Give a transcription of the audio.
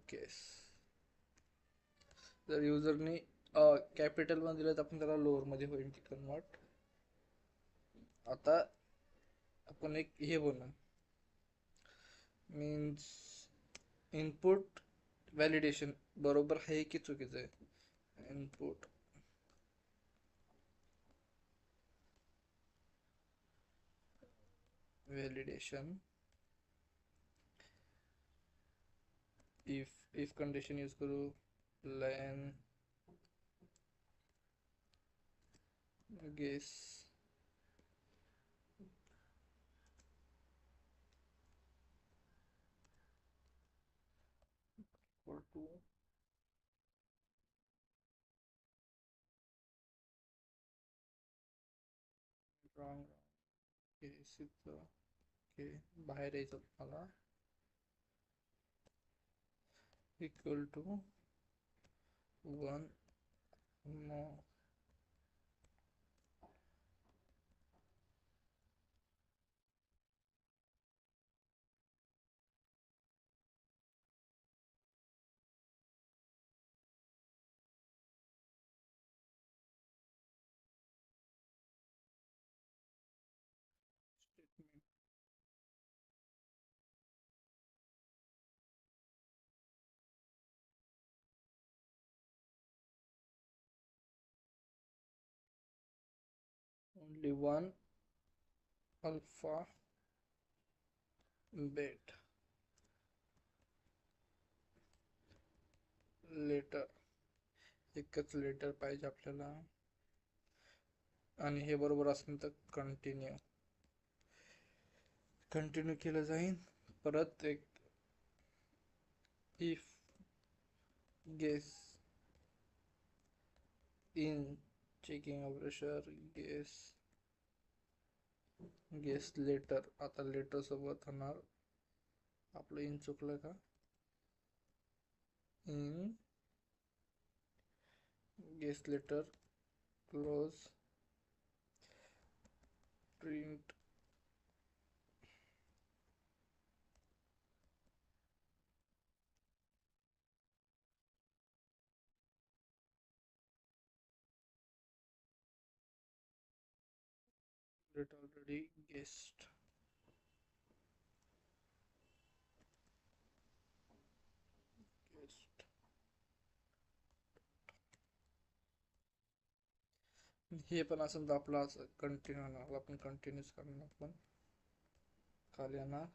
Case. जर युजरने capital मध्ये दिलं तर आपण त्याला लोअर मध्ये होईल ती कन्वर्ट. आता आपण एक हे बनवू, मीन्स इनपुट व्हॅलिडेशन बरोबर आहे की चुकीचं आहे. Input validation if condition use करू, len guess equal to wrong guess इथं ओके बाहेर यायचं मला equal to 1 more. Statement only one alpha bet letter, एकच लेटर पाहिजे आपल्याला. आणि हे बरोबर असेल तर कंटिन्यू कंटिन्यू केलं जाईल. परत एक if guess in checking operation guess letter. आता लेटर सोबत होणार आपलं इन चुकलं का, in guess letter close print it already guessed. Guessed. हे पण असेल तर आपलं असं कंटिन्यू होणार, आपण कंटिन्यूच करणार. आपण खाली येणार